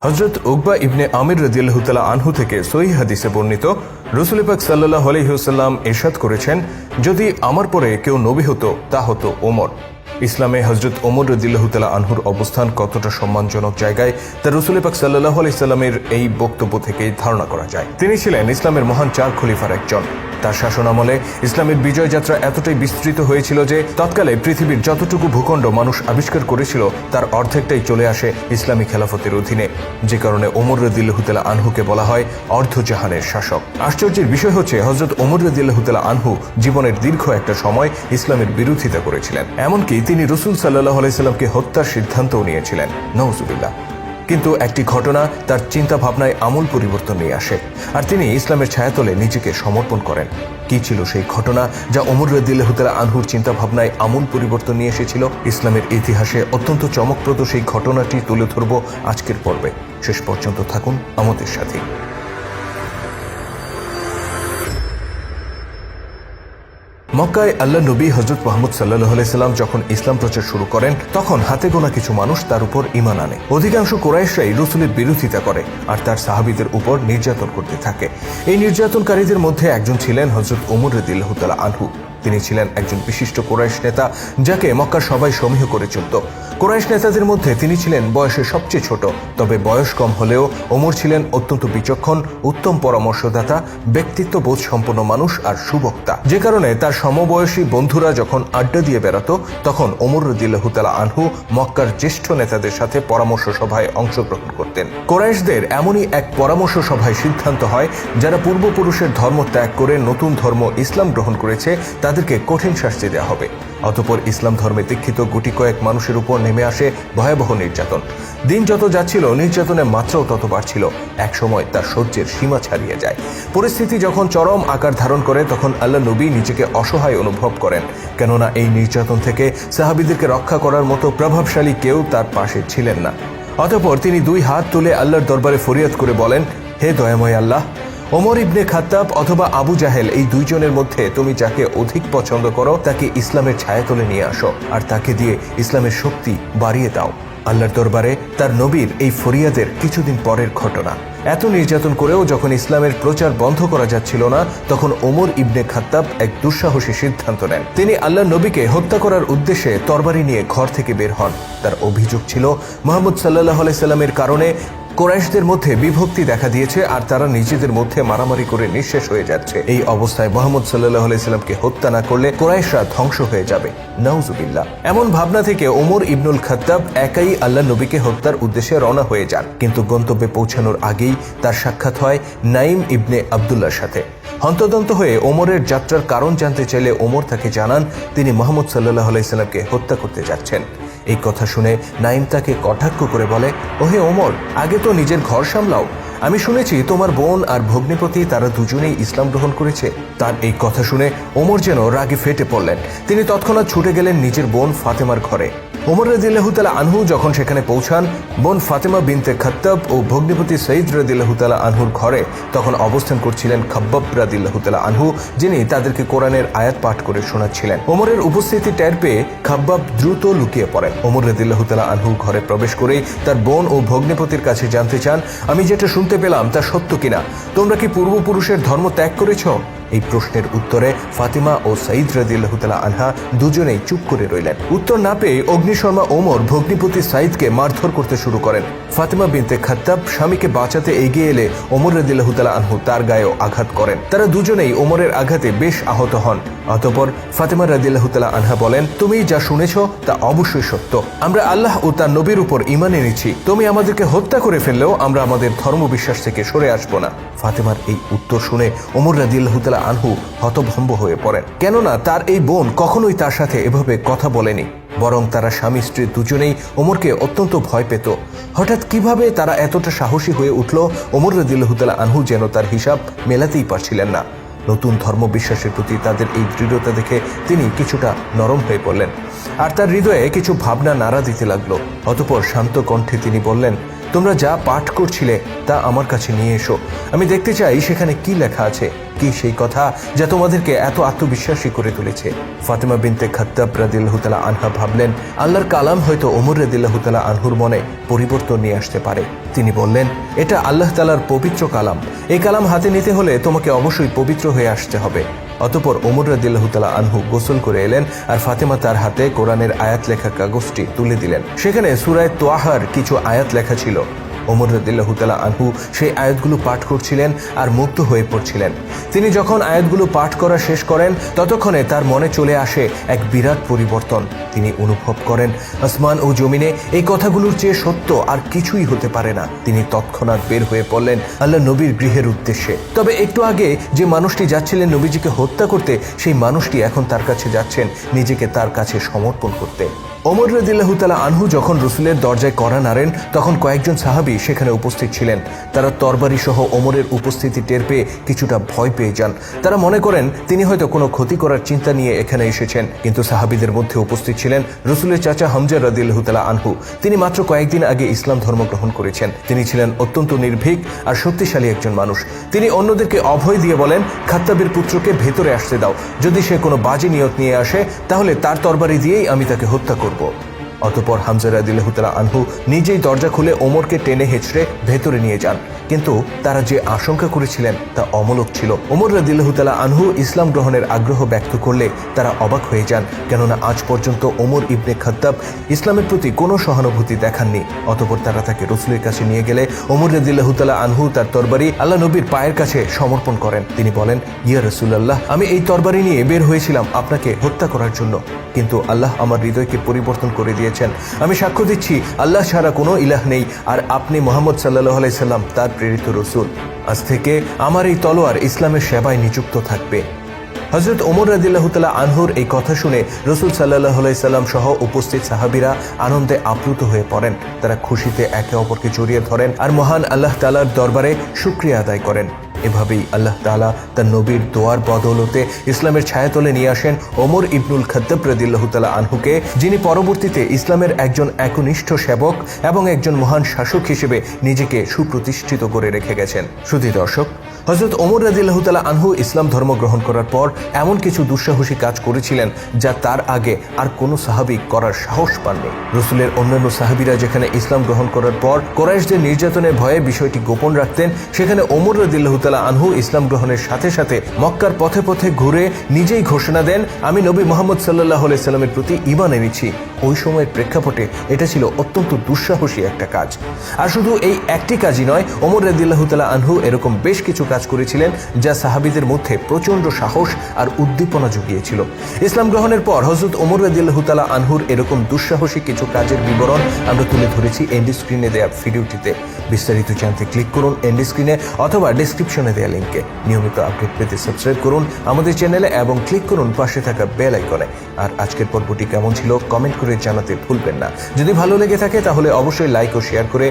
হযরত উকবা ইবনে আমির রাদিয়াল্লাহু তাআলা আনহু থেকে সহিহ হাদিসে বর্ণিত রাসূল পাক সাল্লাল্লাহু আলাইহি ওয়াসাল্লাম ইরশাদ করেছেন, যদি আমার পরে কেউ নবী হতো তা হতো ওমর। ইসলামে হযরত ওমর রাদিয়াল্লাহু তাআলা আনহুর অবস্থান কতটা সম্মানজনক জায়গায় তা রাসূল পাক সাল্লাল্লাহু আলাইহি সাল্লামের এই বক্তব্য থেকে ধারণা করা যায়। তিনি ছিলেন ইসলামের মহান চার খলিফার একজন। তার শাসনামলে ইসলামের বিজয় যাত্রা এতটাই বিস্তৃত হয়েছিল যে তৎকালে পৃথিবীর যতটুকু ভূখণ্ড মানুষ আবিষ্কার করেছিল তার অর্ধেকটাই চলে আসে ইসলামী খেলাফতের অধীনে, যে কারণে ওমর রাদিয়াল্লাহু তাআলা আনহুকে বলা হয় অর্ধজাহানের শাসক। আশ্চর্যের বিষয় হচ্ছে হযরত ওমর রাদিয়াল্লাহু তাআলা আনহু জীবনের দীর্ঘ একটা সময় ইসলামের বিরোধিতা করেছিলেন, এমনকি তিনি রাসূল সাল্লাল্লাহু আলাইহি সাল্লামকে হত্যার সিদ্ধান্তও নিয়েছিলেন, নাউজুবিল্লাহ। কিন্তু একটি ঘটনা তার চিন্তা ভাবনায় আমূল পরিবর্তন নিয়ে আসে, আর তিনি ইসলামের ছায়াতলে নিজেকে সমর্পণ করেন। কি ছিল সেই ঘটনা যা ওমর রাদিয়াল্লাহু তাআলা আনহুর চিন্তা ভাবনায় আমূল পরিবর্তন নিয়ে এসেছিল? ইসলামের ইতিহাসে অত্যন্ত চমকপ্রদ সেই ঘটনাটি তুলে ধরব আজকের পর্বে। শেষ পর্যন্ত থাকুন আমাদের সাথে। মক্কায় আল্লাহ নবী হযরত মুহাম্মদ সাল্লাল্লাহু আলাইহি সাল্লাম যখন ইসলাম প্রচার শুরু করেন তখন হাতে গোনা কিছু মানুষ তার উপর ঈমান আনে। অধিকাংশ কুরাইশরাই রাসূলের বিরোধিতা করে আর তার সাহাবীদের উপর নির্যাতন করতে থাকে। এই নির্যাতনকারীদের মধ্যে একজন ছিলেন হযরত ওমর রাদিয়াল্লাহু তাআলা আনহু। তিনি ছিলেন একজন বিশিষ্ট কুরাইশ নেতা যাকে মক্কার সবাই সমীহ করে চলত। কুরাইশ নেতাদের মধ্যে তিনি ছিলেন বয়সে সবচেয়ে ছোট, তবে বয়স কম হলেও ওমর ছিলেন অত্যন্ত বিচক্ষণ, উত্তম পরামর্শদাতা, ব্যক্তিত্ব বোধ সম্পন্ন মানুষ আর সুবক্তা, যে কারণে তার সমবয়সী বন্ধুরা যখন আড্ডা দিয়ে বেড়াতো তখন ওমর রাদিয়াল্লাহু তাআলা আনহু মক্কার জ্যেষ্ঠ নেতাদের সাথে পরামর্শ সভায় অংশগ্রহণ করতেন। কুরাইশদের এমনই এক পরামর্শ সভায় সিদ্ধান্ত হয় যারা পূর্বপুরুষের ধর্ম ত্যাগ করে নতুন ধর্ম ইসলাম গ্রহণ করেছে তাদেরকে কঠিন শাস্তি দেওয়া হবে। অতঃপর ইসলাম ধর্মে দীক্ষিত গুটি কয়েক মানুষের উপর নেমে আসে ভয়াবহ নির্যাতন। দিন যত যাচ্ছিল নির্যাতনের মাত্রাও তত বাড়ছিল। একসময় তার সহ্যের সীমা ছাড়িয়ে যায়। পরিস্থিতি যখন চরম আকার ধারণ করে তখন আল্লাহ নবী নিজেকে অসহায় অনুভব করেন, কেননা এই নির্যাতন থেকে সাহাবীদেরকে রক্ষা করার মতো প্রভাবশালী কেউ তার পাশে ছিলেন না। অতঃপর তিনি দুই হাত তুলে আল্লাহর দরবারে ফরিয়াদ করে বলেন, হে দয়াময় আল্লাহ, ওমর ইবনে খাত্তাব অথবা আবু জাহেল এই দুইজনের মধ্যে তুমি যাকে অধিক পছন্দ করো তাকে ইসলামের ছায়াতলে নিয়ে আসো আর তাকে দিয়ে ইসলামের শক্তি বাড়িয়ে দাও। আল্লাহর দরবারে তার নবীর এই ফরিয়াদের কিছুদিন পরের ঘটনা। এত নির্যাতন করেও যখন ইসলামের প্রচার বন্ধ করা যাচ্ছিল না তখন ওমর ইবনে খাত্তাব এক দুঃসাহসী সিদ্ধান্ত নেন। তিনি আল্লাহর নবীকে হত্যা করার উদ্দেশ্যে তরবারি নিয়ে ঘর থেকে বের হন। তার অভিযোগ ছিল মুহাম্মদ সাল্লাল্লাহু আলাইহি সাল্লামের কারণে কুরাইশদের মধ্যে বিভক্তি দেখা দিয়েছে আর তারা নিজেদের মধ্যে মারামারি করে নিঃশেষ হয়ে যাচ্ছে। এই অবস্থায় মুহাম্মদ সাল্লাল্লাহু আলাইহি সাল্লামকে হত্যা না করলে কুরাইশরা ধ্বংস হয়ে যাবে, নাউজুবিল্লাহ। এমন ভাবনা থেকে ওমর ইবনুল খাত্তাব একাই আল্লাহ নবীকে হত্যার উদ্দেশ্যে রওনা হয়ে যান। কিন্তু গন্তব্যে পৌঁছানোর আগেই তার সাক্ষাৎ হয় নাঈম ইবনে আব্দুল্লাহর সাথে। হন্তদন্ত হয়ে ওমরের যাত্রার কারণ জানতে চাইলে ওমর তাকে জানান তিনি মুহাম্মদ সাল্লাল্লাহু আলাইহি সাল্লামকে হত্যা করতে যাচ্ছেন। এই কথা শুনে নাঈম তাকে কটাক্ষ করে বলে, ওহে ওমর, আগে তো নিজের ঘর সামলাও। আমি শুনেছি তোমার বোন আর ভগ্নিপতি তারা দুজনেই ইসলাম গ্রহণ করেছে। তার এই কথা শুনে ওমর যেন রাগে ফেটে পড়লেন। তিনি তৎক্ষণাৎ ছুটে গেলেন নিজের বোন ফাতেমার ঘরে। ওমর রাদিয়াল্লাহু তাআলা আনহু যখন সেখানে পৌঁছান বোন ফাতেমা বিনতে খাত্তাব ও ভগ্নিপতি সঈদ রাদিয়াল্লাহু তাআলা আনহুর ঘরে তখন অবস্থান করছিলেন খাব্বাব রাদিয়াল্লাহু তাআলা আনহু, যিনি তাদেরকে কোরআনের আয়াত পাঠ করে শোনাচ্ছিলেন। ওমরের উপস্থিতি টের পেয়ে খাব্বাব দ্রুত লুকিয়ে পড়েন। ওমর রাদিয়াল্লাহু তাআলা আনহু ঘরে প্রবেশ করেই তার বোন ও ভগ্নিপতির কাছে জানতে চান, আমি যেটা শুনতে পেলাম তা সত্য কিনা? তোমরা কি পূর্বপুরুষের ধর্ম ত্যাগ করেছ? এই প্রশ্নের উত্তরে ফাতিমা ও সঈদ রাদিয়াল্লাহু তাআলা আনহা দুজনেই চুপ করে রইলেন। উত্তর না পেয়ে অগ্নিশর্মা ওমর ভগ্নিপতি সাঈদকে মারধর করতে শুরু করেন। ফাতিমা বিনতে খাত্তাব স্বামীকে বাঁচাতে এগিয়ে এলে ওমর রাদিয়াল্লাহু তাআলা আনহু তার গায়েও আঘাত করেন। তারা দুজনেই ওমরের আঘাতে বেশ আহত হন। অতঃপর ফাতিমা রাদিয়াল্লাহু তাআলা আনহা বলেন, তুমি যা শুনেছ তা অবশ্যই সত্য। আমরা আল্লাহ ও তার নবীর উপর ঈমান এনেছি। তুমি আমাদেরকে হত্যা করে ফেললেও আমরা আমাদের ধর্মবিশ্বাস থেকে সরে আসব না। ফাতিমার এই উত্তর শুনে ওমর রাদিয়াল্লাহু তাআলা আনহু হতভম্ব হয়ে পড়েন, কেননা তার এই বোন কখনোই তার সাথে এভাবে কথা বলেনি, বরং তারা স্বামী স্ত্রী দুজনেই ওমরকে অত্যন্ত ভয় পেত। হঠাৎ কিভাবে তারা এতটা সাহসী হয়ে উঠল ওমর রাদিয়াল্লাহু তাআলা আনহু যেন তার হিসাব মেলাতেই পারছিলেন না। নতুন ধর্ম বিশ্বাসের প্রতি তাদের এই দৃঢ়তা দেখে তিনি কিছুটা নরম হয়ে পড়লেন আর তার হৃদয়ে কিছু ভাবনা নাড়া দিতে লাগলো। অতঃপর শান্ত কণ্ঠে তিনি বললেন, তোমরা যা পাঠ করছিলে তা আমার কাছে নিয়ে এসো, আমি দেখতে চাই সেখানে কি লেখা আছে, কি সেই কথা যা তোমাদেরকে এত আত্মবিশ্বাসী করে তুলেছে। ফাতেমা বিনতে খাত্তাব রাদিয়াল্লাহু তাআলা আনহা ভাবলেন আল্লাহর কালাম হয়তো ওমর রাদিয়াল্লাহু তাআলা আনহুর মনে পরিবর্তন নিয়ে আসতে পারে। তিনি বললেন, এটা আল্লাহ তাআলার পবিত্র কালাম, এই কালাম হাতে নিতে হলে তোমাকে অবশ্যই পবিত্র হয়ে আসতে হবে। অতঃপর ওমর রাদিয়াল্লাহু তাআলা আনহু গোসল করে এলেন আর ফাতেমা তার হাতে কোরআনের আয়াত লেখা কাগজটি তুলে দিলেন। সেখানে সূরা তোয়াহার কিছু আয়াত লেখা ছিল। ওমর রাদিয়াল্লাহু তাআলা আনহু সেই আয়াতগুলো পাঠ করছিলেন আর মুগ্ধ হয়ে পড়ছিলেন। তিনি যখন আয়াতগুলো পাঠ করা শেষ করেন ততক্ষণে তার মনে চলে আসে এক বিরাট পরিবর্তন। তিনি অনুভব করেন আসমান ও জমিনে এই কথাগুলোর চেয়ে সত্য আর কিছুই হতে পারে না। তিনি তৎক্ষণাৎ বের হয়ে পড়লেন আল্লাহ নবীর গৃহের উদ্দেশ্যে। তবে একটু আগে যে মানুষটি যাচ্ছিলেন নবীজিকে হত্যা করতে, সেই মানুষটি এখন তার কাছে যাচ্ছেন নিজেকে তার কাছে সমর্পণ করতে। ওমর রাদিয়াল্লাহু তাআলা আনহু যখন রসুলের দরজায় কড়া নাড়েন তখন কয়েকজন সাহাবী সেখানে উপস্থিত ছিলেন। তারা তরবারি সহ ওমরের উপস্থিতি টের পেয়ে কিছুটা ভয় পেয়ে যান। তারা মনে করেন তিনি হয়তো কোনো ক্ষতি করার চিন্তা নিয়ে এখানে এসেছেন। কিন্তু সাহাবীদের মধ্যে উপস্থিত ছিলেন রসুলের চাচা হামজা রাদিয়াল্লাহু তাআলা আনহু। তিনি মাত্র কয়েকদিন আগে ইসলাম ধর্ম গ্রহণ করেছেন। তিনি ছিলেন অত্যন্ত নির্ভীক আর শক্তিশালী একজন মানুষ। তিনি অন্যদেরকে অভয় দিয়ে বলেন, খাত্তাবের পুত্রকে ভেতরে আসতে দাও, যদি সে কোনো বাজে নিয়ত নিয়ে আসে তাহলে তার তরবারি দিয়েই আমি তাকে হত্যা করব। অতঃপর হামজা রাদিয়াল্লাহু তাআলা আনহু নিজেই দরজা খুলে ওমরকে টেনে হেঁচড়ে ভেতরে নিয়ে যান। কিন্তু তারা যে আশঙ্কা করেছিলেন তা অমূলক ছিল। ওমর রাদিয়াল্লাহু তাআলা আনহু ইসলাম গ্রহণের আগ্রহ ব্যক্ত করলে তারা অবাক হয়ে যান, কেননা আজ পর্যন্ত ওমর ইবনে খাত্তাব ইসলামের প্রতি কোনো সহানুভূতি দেখাননি। অতঃপর তারা তাকে রসুলের কাছে নিয়ে গেলে ওমর রাদিয়াল্লাহু তাআলা আনহু তার তরবারি আল্লাহ নবীর পায়ের কাছে সমর্পণ করেন। তিনি বলেন, ইয়া রাসূলুল্লাহ, আমি এই তরবারি নিয়ে বের হয়েছিলাম আপনাকে হত্যা করার জন্য, কিন্তু আল্লাহ আমার হৃদয়কে পরিবর্তন করে দিয়েছেন। আমি সাক্ষ্য দিচ্ছি আল্লাহ ছাড়া কোনো ইলাহ নেই আর আপনি মুহাম্মদ সাল্লাল্লাহু আলাইহি সাল্লাম তার প্রেরিত রসুল। আজ থেকে আমার এই তলোয়ার ইসলামের সেবায় নিযুক্ত থাকবে। হযরত ওমর রাদিয়াল্লাহু তাআলা আনহুর এই কথা শুনে রাসূল সাল্লাল্লাহু আলাইহি সাল্লাম সহ উপস্থিত সাহাবীরা আনন্দে আপ্লুত হয়ে পড়েন। তারা খুশিতে একে অপরকে জড়িয়ে ধরেন আর মহান আল্লাহ তাআলার দরবারে শুকরিয়া আদায় করেন। এভাবেই আল্লাহ তাআলা তার নবীর দোয়ার বদৌলতে ইসলামের ছায়াতলে নিয়ে আসেন ওমর ইবনুল খাত্তাব রাদিয়াল্লাহু তাআলা আনহুকে, যিনি পরবর্তীতে ইসলামের একজন একনিষ্ঠ সেবক এবং একজন মহান শাসক হিসেবে নিজেকে সুপ্রতিষ্ঠিত করে রেখে গেছেন। শুধু দর্শক, হযরত ওমর রাদিয়াল্লাহু তাআলা আনহু ইসলাম ধর্ম গ্রহণ করার পর এমন কিছু দুঃসাহসী কাজ করেছিলেন যা তার আগে আর কোনো সাহাবী করার সাহস পাননি। রাসূলের অন্যান্য সাহাবীরা যেখানে ইসলাম গ্রহণ করার পর কুরাইশদের নির্যাতনের ভয়ে বিষয়টি গোপন রাখতেন, সেখানে ওমর রাদিয়াল্লাহু তাআলা আনহু ইসলাম গ্রহণের সাথে সাথে মক্কার পথে পথে ঘুরে নিজেই ঘোষণা দেন, আমি নবী মুহাম্মদ সাল্লাল্লাহু আলাইহি সাল্লামের প্রতি ঈমান এনেছি। ওই সময়ের প্রেক্ষাপটে এটা ছিল অত্যন্ত দুঃসাহসী একটা কাজ। আর শুধু এই একটি কাজই নয়, ওমর রাদিয়াল্লাহু তাআলা আনহু এরকম বেশ কিছু কাজ করেছিলেন যা সাহাবীদের মধ্যে প্রচণ্ড সাহস আর উদ্দীপনা জুগিয়েছিল। ইসলাম গ্রহণের পর হযরত ওমর রাদিয়াল্লাহু তাআলা আনহুর এরকম দুঃসাহসী কিছু কাজের বিবরণ আমরা তুলে ধরেছি এন্ড স্ক্রিনে দেওয়া ভিডিওটিতে। বিস্তারিত জানতে ক্লিক করুন এন্ড স্ক্রিনে অথবা ডেসক্রিপশনে দেওয়া লিঙ্কে। নিয়মিত আপডেট পেতে সাবস্ক্রাইব করুন আমাদের চ্যানেলে এবং ক্লিক করুন পাশে থাকা বেল আইকনে। আর আজকের পর্বটি কেমন ছিল কমেন্ট করে জানাতে ভুলবেন না। যদি ভালো লেগে থাকে তাহলে অবশ্যই লাইক ও শেয়ার করে